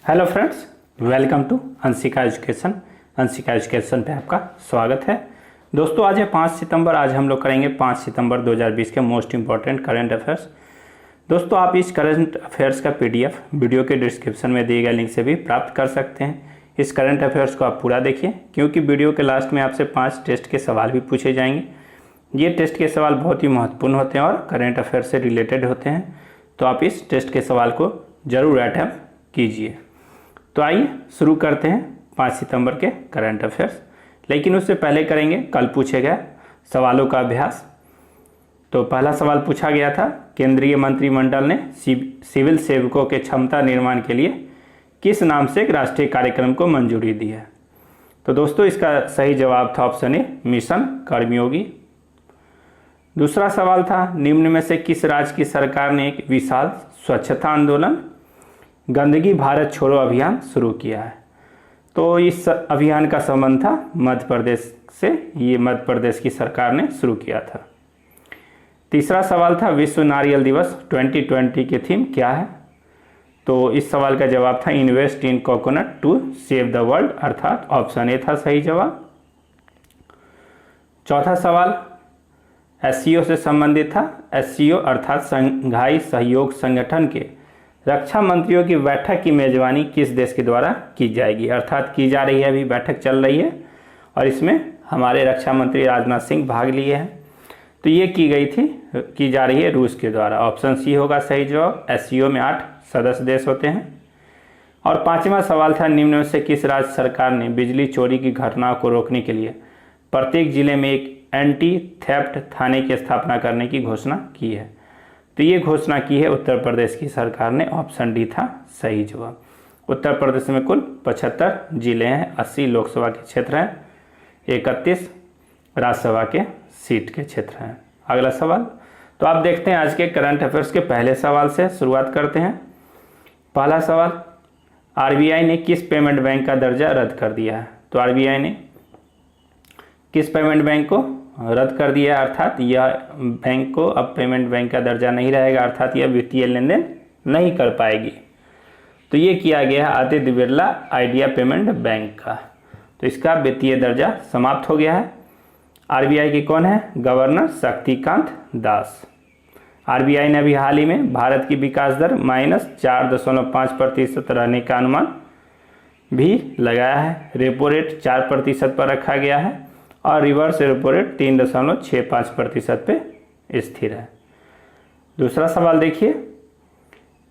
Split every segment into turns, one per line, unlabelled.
Hello friends, welcome to Anshika education. Anshika education पे आपका स्वागत है। दोस्तों आज है 5 सितंबर। आज हम लोग करेंगे 5 सितंबर 2020 के मोस्ट इंपॉर्टेंट करंट अफेयर्स। दोस्तों आप इस करंट अफेयर्स का पीडीएफ वीडियो के डिस्क्रिप्शन में दिए गए लिंक से भी प्राप्त कर सकते हैं। इस करंट अफेयर्स को आप पूरा देखिए, क्योंकि वीडियो के लास्ट में आपसे 5 टेस्ट के सवाल भी पूछे जाएंगे। ये टेस्ट के सवाल बहुत ही महत्वपूर्ण होते हैं और करंट अफेयर से रिलेटेड होते हैं, तो आप इस टेस्ट के सवाल को ज़रूर अटेम्प्ट कीजिए। तो आइए शुरू करते हैं 5 सितंबर के करंट अफेयर्स। लेकिन उससे पहले करेंगे कल पूछे गए सवालों का अभ्यास। तो पहला सवाल पूछा गया था, केंद्रीय मंत्रिमंडल ने सिविल सेवकों के क्षमता निर्माण के लिए किस नाम से एक राष्ट्रीय कार्यक्रम को मंजूरी दी है। तो दोस्तों इसका सही जवाब था ऑप्शन ए, मिशन कर्मयोगी। दूसरा सवाल था, निम्न में से किस राज्य की सरकार ने एक विशाल स्वच्छता आंदोलन गंदगी भारत छोड़ो अभियान शुरू किया है। तो इस अभियान का संबंध था मध्य प्रदेश से। ये मध्य प्रदेश की सरकार ने शुरू किया था। तीसरा सवाल था, विश्व नारियल दिवस 2020 की थीम क्या है। तो इस सवाल का जवाब था invest in coconut to save the world, अर्थात ऑप्शन ए था सही जवाब। चौथा सवाल एससीओ से संबंधित था। एससीओ अर्थात शंघाई सहयोग संगठन के रक्षा मंत्रियों की बैठक की मेजबानी किस देश के द्वारा की जाएगी, अर्थात की जा रही है, अभी बैठक चल रही है और इसमें हमारे रक्षा मंत्री राजनाथ सिंह भाग लिए हैं। तो ये की जा रही है रूस के द्वारा। ऑप्शन सी होगा सही जवाब। एससीओ में 8 सदस्य देश होते हैं। और पांचवा सवाल था, निम्न में से किस राज्य सरकार ने बिजली चोरी की घटनाओं को रोकने के लिए प्रत्येक जिले में एक एंटी थेफ्ट थाने की स्थापना करने की घोषणा की है। तो ये घोषणा की है उत्तर प्रदेश की सरकार ने। ऑप्शन डी था सही जवाब। उत्तर प्रदेश में कुल 75 जिले हैं, 80 लोकसभा के क्षेत्र हैं, 31 राज्यसभा के सीट के क्षेत्र हैं। अगला सवाल, तो आप देखते हैं आज के करंट अफेयर्स के पहले सवाल से शुरुआत करते हैं। पहला सवाल, आरबीआई ने किस पेमेंट बैंक का दर्जा रद्द कर दिया है। तो आरबीआई ने किस पेमेंट बैंक को रद्द कर दिया, अर्थात यह बैंक को अब पेमेंट बैंक का दर्जा नहीं रहेगा, अर्थात यह वित्तीय लेन देन नहीं कर पाएगी। तो ये किया गया है Aditya Birla idea payment bank का। तो इसका वित्तीय दर्जा समाप्त हो गया है। आरबीआई के कौन है, गवर्नर शक्तिकांत दास। आरबीआई ने अभी हाल ही में भारत की विकास दर -4.5% रहने का अनुमान भी लगाया है। रेपो रेट 4% पर रखा गया है और रिवर्स रेपो रेट 3.65% पे स्थिर है। दूसरा सवाल देखिए,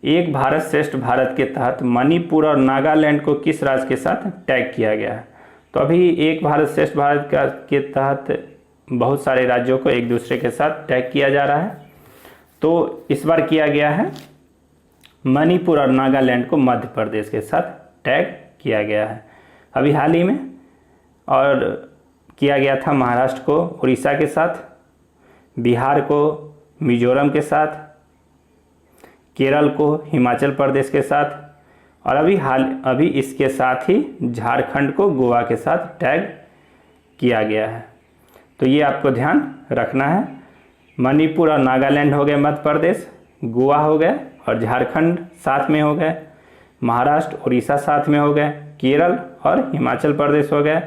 एक भारत श्रेष्ठ भारत के तहत मणिपुर और नागालैंड को किस राज्य के साथ टैग किया गया है। तो अभी एक भारत श्रेष्ठ भारत के तहत बहुत सारे राज्यों को एक दूसरे के साथ टैग किया जा रहा है। तो इस बार किया गया है मणिपुर और नागालैंड को मध्य प्रदेश के साथ टैग किया गया है अभी हाल ही में। और किया गया था महाराष्ट्र को उड़ीसा के साथ, बिहार को मिजोरम के साथ, केरल को हिमाचल प्रदेश के साथ और अभी इसके साथ ही झारखंड को गोवा के साथ टैग किया गया है। तो ये आपको ध्यान रखना है। मणिपुर और नागालैंड हो गए मध्य प्रदेश, गोवा हो गए और झारखंड साथ में हो गए, महाराष्ट्र उड़ीसा साथ में हो गए, केरल और हिमाचल प्रदेश हो गए,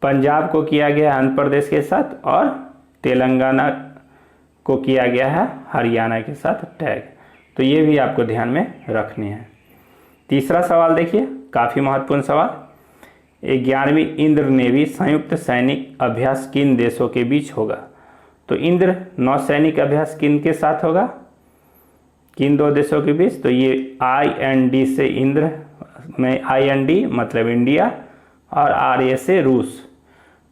पंजाब को किया गया आंध्र प्रदेश के साथ और तेलंगाना को किया गया है हरियाणा के साथ टैग। तो ये भी आपको ध्यान में रखने हैं। तीसरा सवाल देखिए, काफ़ी महत्वपूर्ण सवाल, 11वीं इंद्र नेवी संयुक्त सैनिक अभ्यास किन देशों के बीच होगा। तो इंद्र नौसैनिक अभ्यास किन के साथ होगा, किन 2 देशों के बीच। तो ये IND से इंद्र में IND मतलब इंडिया और RA से रूस।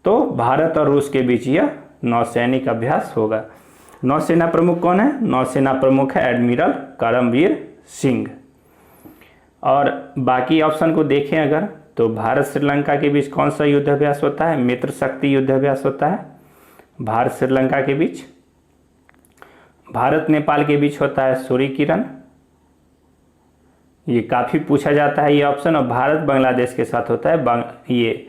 तो भारत और रूस के बीच यह नौसैनिक अभ्यास होगा। नौसेना प्रमुख कौन है, नौसेना प्रमुख है एडमिरल करमवीर सिंह। और बाकी ऑप्शन को देखें अगर, तो भारत श्रीलंका के बीच कौन सा युद्ध अभ्यास होता है, मित्र शक्ति युद्ध अभ्यास होता है भारत श्रीलंका के बीच। भारत नेपाल के बीच होता है सूर्य किरण, ये काफ़ी पूछा जाता है ये ऑप्शन। और भारत बांग्लादेश के साथ होता है ये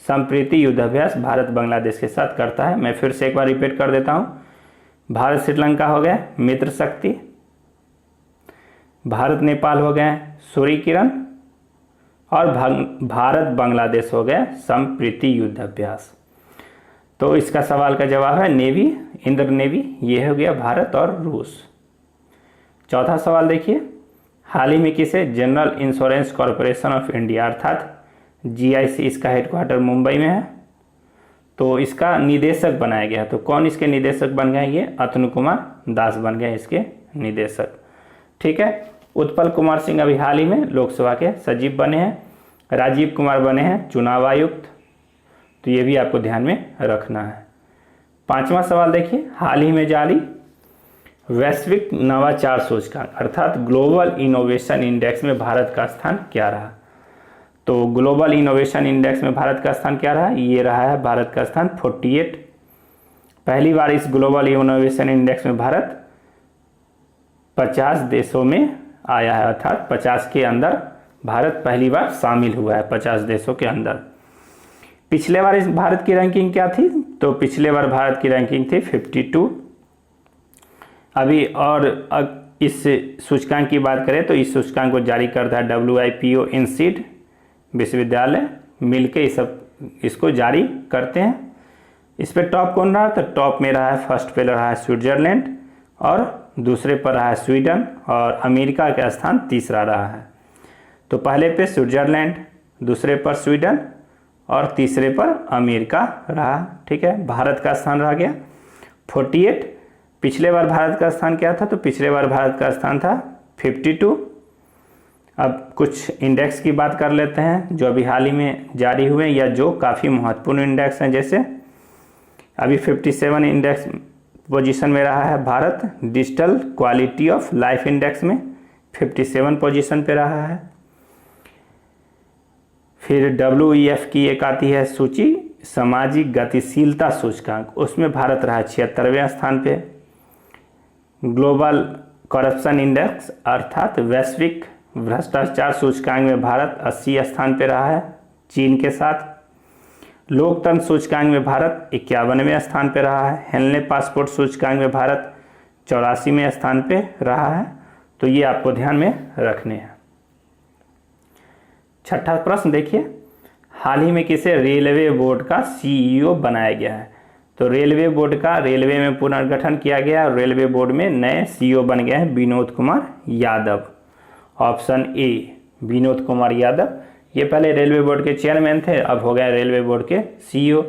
संप्रीति युद्ध अभ्यास भारत बांग्लादेश के साथ करता है। मैं फिर से एक बार रिपीट कर देता हूँ, भारत श्रीलंका हो गया मित्र शक्ति, भारत नेपाल हो गए सूर्य किरण, और भारत बांग्लादेश हो गए संप्रीति युद्ध अभ्यास। तो इसका सवाल का जवाब है नेवी, इंद्र नेवी, ये हो गया भारत और रूस। चौथा सवाल देखिए, हाल ही में किसे general insurance corporation of India अर्थात GIC, इसका हेडक्वार्टर मुंबई में है, तो इसका निदेशक बनाया गया। तो कौन इसके निदेशक बन गए? ये अतनु कुमार दास बन गए इसके निदेशक। ठीक है। उत्पल कुमार सिंह अभी हाल ही में लोकसभा के सचिव बने हैं। राजीव कुमार बने हैं चुनाव आयुक्त, तो ये भी आपको ध्यान में रखना है। पांचवा सवाल देखिए, हाल ही में जारी वैश्विक नवाचार सूचकांक अर्थात ग्लोबल इनोवेशन इंडेक्स में भारत का स्थान क्या रहा? तो ग्लोबल इनोवेशन इंडेक्स में भारत का स्थान क्या रहा? ये रहा है भारत का स्थान 48। पहली बार इस ग्लोबल इनोवेशन इंडेक्स में भारत 50 देशों में आया है, अर्थात 50 के अंदर भारत पहली बार शामिल हुआ है, 50 देशों के अंदर। पिछले बार इस भारत की रैंकिंग क्या थी? तो पिछले बार भारत की रैंकिंग थी 52। अभी और इस सूचकांक की बात करें तो इस सूचकांक को जारी करता है WIPO INSEAD विश्वविद्यालय मिलके इसको जारी करते हैं। इस पे टॉप कौन रहा? तो टॉप में रहा है, फर्स्ट पे रहा है स्विट्जरलैंड, और दूसरे पर रहा है स्वीडन, और अमेरिका का स्थान तीसरा रहा है। तो पहले पे स्विट्जरलैंड, दूसरे पर स्वीडन और तीसरे पर अमेरिका रहा। ठीक है, भारत का स्थान रह गया 48। पिछले बार भारत का स्थान क्या था? तो पिछले बार भारत का स्थान था 52। अब कुछ इंडेक्स की बात कर लेते हैं जो अभी हाल ही में जारी हुए या जो काफ़ी महत्वपूर्ण इंडेक्स हैं। जैसे अभी 57 इंडेक्स पोजीशन में रहा है Bharat, digital quality of life index में 57 पोजीशन पे रहा है। फिर WEF की एक आती है सूची, सामाजिक गतिशीलता सूचकांक, उसमें भारत रहा 76वें स्थान पे। ग्लोबल करप्शन इंडेक्स अर्थात वैश्विक भ्रष्टाचार सूचकांक में भारत 80 स्थान पे रहा है चीन के साथ। लोकतंत्र सूचकांक में भारत 51वें स्थान पे रहा है। हेनले पासपोर्ट सूचकांक में भारत 84वें स्थान पे रहा है। तो ये आपको ध्यान में रखने हैं। छठा प्रश्न देखिए, हाल ही में किसे रेलवे बोर्ड का CEO बनाया गया है? तो रेलवे बोर्ड का रेलवे में पुनर्गठन किया गया और रेलवे बोर्ड में नए CEO बन गए हैं विनोद कुमार यादव। ऑप्शन ए विनोद कुमार यादव, ये पहले रेलवे बोर्ड के चेयरमैन थे, अब हो गए रेलवे बोर्ड के CEO।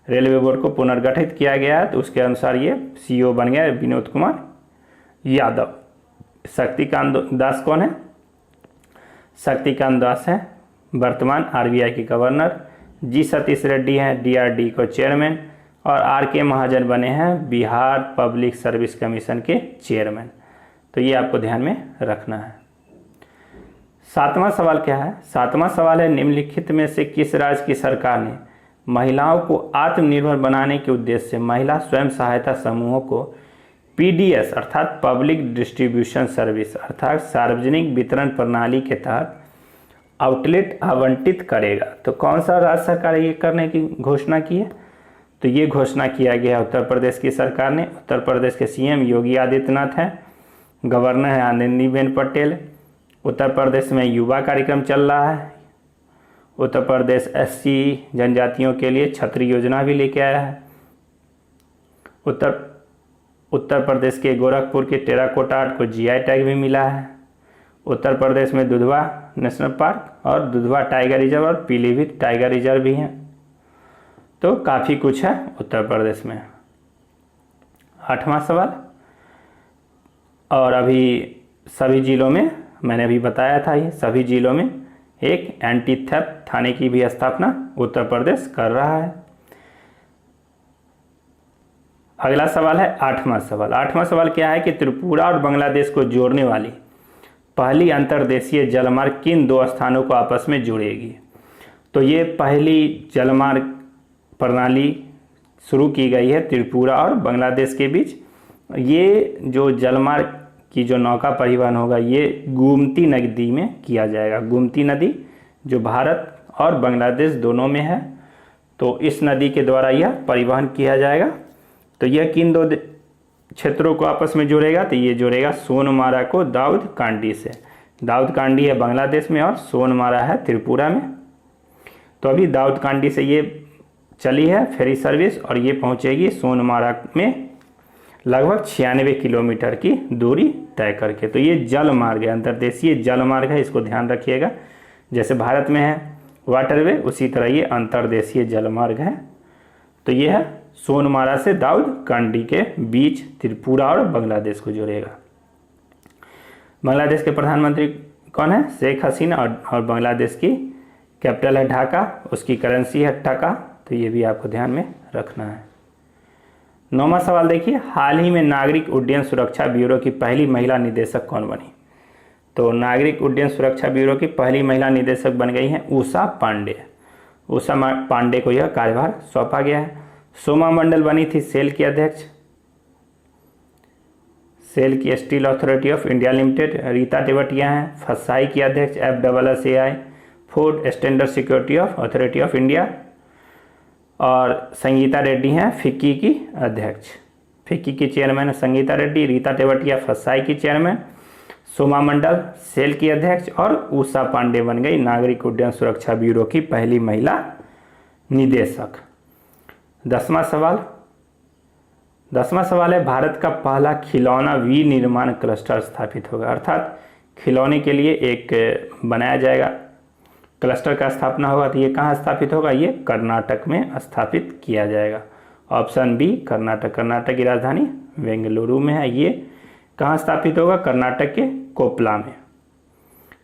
रेलवे बोर्ड को पुनर्गठित किया गया है तो उसके अनुसार ये CEO बन गया विनोद कुमार यादव। शक्तिकांत दास कौन है? शक्तिकांत दास है वर्तमान RBI के गवर्नर। जी सतीश रेड्डी हैं DRD को चेयरमैन, और RK महाजन बने हैं बिहार पब्लिक सर्विस कमीशन के चेयरमैन। तो ये आपको ध्यान में रखना है। सातवां सवाल क्या है? सातवां सवाल है, निम्नलिखित में से किस राज्य की सरकार ने महिलाओं को आत्मनिर्भर बनाने के उद्देश्य से महिला स्वयं सहायता समूहों को PDS अर्थात पब्लिक डिस्ट्रीब्यूशन सर्विस अर्थात सार्वजनिक वितरण प्रणाली के तहत आउटलेट आवंटित करेगा? तो कौन सा राज्य सरकार ये करने की घोषणा की है? तो ये घोषणा किया गया उत्तर प्रदेश की सरकार ने। उत्तर प्रदेश के CM योगी आदित्यनाथ हैं, गवर्नर है आनंदीबेन पटेल। उत्तर प्रदेश में युवा कार्यक्रम चल रहा है। उत्तर प्रदेश SC जनजातियों के लिए छतरी योजना भी लेके आया है। उत्तर प्रदेश के गोरखपुर के टेराकोटा आर्ट को GI टैग भी मिला है। उत्तर प्रदेश में दुधवा नेशनल पार्क और दुधवा टाइगर रिजर्व और पीलीभीत टाइगर रिजर्व भी हैं। तो काफ़ी कुछ है उत्तर प्रदेश में। आठवां सवाल, और अभी सभी जिलों में मैंने अभी बताया था, ये सभी जिलों में एक एंटी थेफ्ट थाने की भी स्थापना उत्तर प्रदेश कर रहा है। अगला सवाल है आठवां सवाल। आठवां सवाल क्या है कि त्रिपुरा और बांग्लादेश को जोड़ने वाली पहली अंतर्देशीय जलमार्ग किन दो स्थानों को आपस में जोड़ेगी? तो ये पहली जलमार्ग प्रणाली शुरू की गई है त्रिपुरा और बांग्लादेश के बीच। ये जो जलमार्ग की जो नौका परिवहन होगा ये गोमती नदी में किया जाएगा। गोमती नदी जो भारत और बांग्लादेश दोनों में है, तो इस नदी के द्वारा यह परिवहन किया जाएगा। तो यह किन दो क्षेत्रों को आपस में जोड़ेगा तो ये जोड़ेगा सोनमारा को दाऊद कांडी से। दाऊद कांडी है बांग्लादेश में और सोनमारा है त्रिपुरा में। तो अभी दाऊद कांडी से ये चली है फेरी सर्विस और ये पहुंचेगी सोनमारा में लगभग 96 किलोमीटर की दूरी तय करके। तो ये जल मार्ग है, अंतर्देशीय जल मार्ग है, इसको ध्यान रखिएगा। जैसे भारत में है वाटरवे, उसी तरह ये अंतर्देशीय जल मार्ग है। तो ये है सोनमारा से दाऊद कांडी के बीच त्रिपुरा और बांग्लादेश को जोड़ेगा। बांग्लादेश के प्रधानमंत्री कौन है? शेख हसीना। और बांग्लादेश की कैपिटल है ढाका, उसकी करेंसी है टका। तो ये भी आपको ध्यान में रखना है। 9वां सवाल देखिए, हाल ही में नागरिक उड्डयन सुरक्षा ब्यूरो की पहली महिला निदेशक कौन बनी? तो नागरिक उड्डयन सुरक्षा ब्यूरो की पहली महिला निदेशक बन गई हैं उषा पांडे। उषा पांडे को यह कार्यभार सौंपा गया है। सोमा मंडल बनी थी सेल की अध्यक्ष, सेल की steel authority of India limited. Rita Tewatia हैं फसाई की अध्यक्ष FSSAI, food standard security of authority of India. और संगीता रेड्डी हैं फिक्की की अध्यक्ष। फिक्की की चेयरमैन है संगीता रेड्डी, रीता तेवतिया फसाई की चेयरमैन, सोमा मंडल सेल की अध्यक्ष और उषा पांडे बन गई नागरिक उड्डयन सुरक्षा ब्यूरो की पहली महिला निदेशक। 10वां सवाल है, भारत का पहला खिलौना विनिर्माण क्लस्टर स्थापित होगा। अर्थात खिलौने के लिए एक बनाया जाएगा, क्लस्टर का स्थापना होगा। तो ये कहाँ स्थापित होगा? ये कर्नाटक में स्थापित किया जाएगा। Option B Karnataka. कर्नाटक की राजधानी बेंगलुरु में है। ये कहाँ स्थापित होगा? कर्नाटक के कोपला में।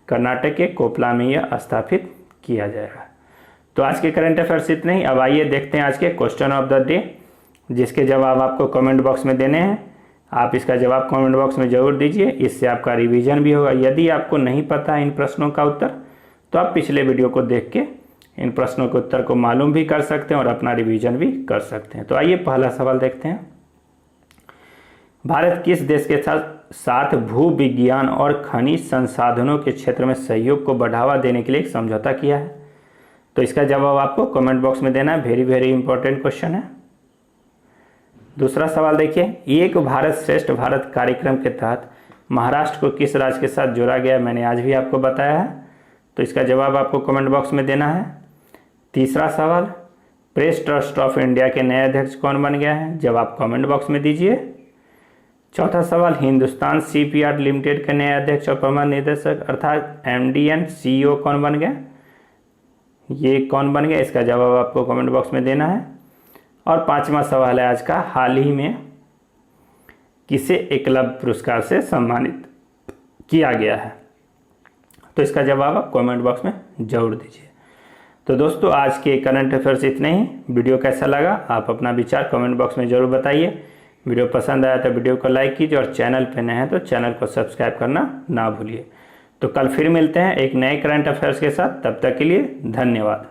कर्नाटक के कोपला में यह स्थापित किया जाएगा। तो आज के करंट अफेयर्स इतने ही। अब आइए देखते हैं आज के क्वेश्चन ऑफ द डे, जिसके जवाब आपको कमेंट बॉक्स में देने हैं। आप इसका जवाब कमेंट बॉक्स में जरूर दीजिए, इससे आपका रिवीजन भी होगा। यदि आपको नहीं पता इन प्रश्नों का उत्तर तो आप पिछले वीडियो को देख के इन प्रश्नों के उत्तर को मालूम भी कर सकते हैं और अपना रिवीजन भी कर सकते हैं। तो आइए पहला सवाल देखते हैं। भारत किस देश के साथ भू विज्ञान और खनिज संसाधनों के क्षेत्र में सहयोग को बढ़ावा देने के लिए एक समझौता किया है? तो इसका जवाब आपको कमेंट बॉक्स में देना है। वेरी वेरी इंपॉर्टेंट क्वेश्चन है। दूसरा सवाल देखिए, एक भारत श्रेष्ठ भारत कार्यक्रम के तहत महाराष्ट्र को किस राज्य के साथ जोड़ा गया? मैंने आज भी आपको बताया है। तो इसका जवाब आपको कमेंट बॉक्स में देना है। तीसरा सवाल, प्रेस ट्रस्ट ऑफ इंडिया के नए अध्यक्ष कौन बन गया है? जवाब कमेंट बॉक्स में दीजिए। चौथा सवाल, हिंदुस्तान शिपयार्ड लिमिटेड के नए अध्यक्ष और प्रबंध निदेशक अर्थात MD एंड CEO कौन बन गया? ये कौन बन गया? इसका जवाब आपको कमेंट बॉक्स में देना है। और 5वां सवाल है आज का, हाल ही में किसे एकलव्य पुरस्कार से सम्मानित किया गया है? तो इसका जवाब आप कमेंट बॉक्स में जरूर दीजिए। तो दोस्तों आज के करंट अफेयर्स इतने ही। वीडियो कैसा लगा आप अपना विचार कमेंट बॉक्स में जरूर बताइए। वीडियो पसंद आया तो वीडियो को लाइक कीजिए और चैनल पे नए हैं तो चैनल को सब्सक्राइब करना ना भूलिए। तो कल फिर मिलते हैं एक नए करंट अफेयर्स के साथ। तब तक के लिए धन्यवाद।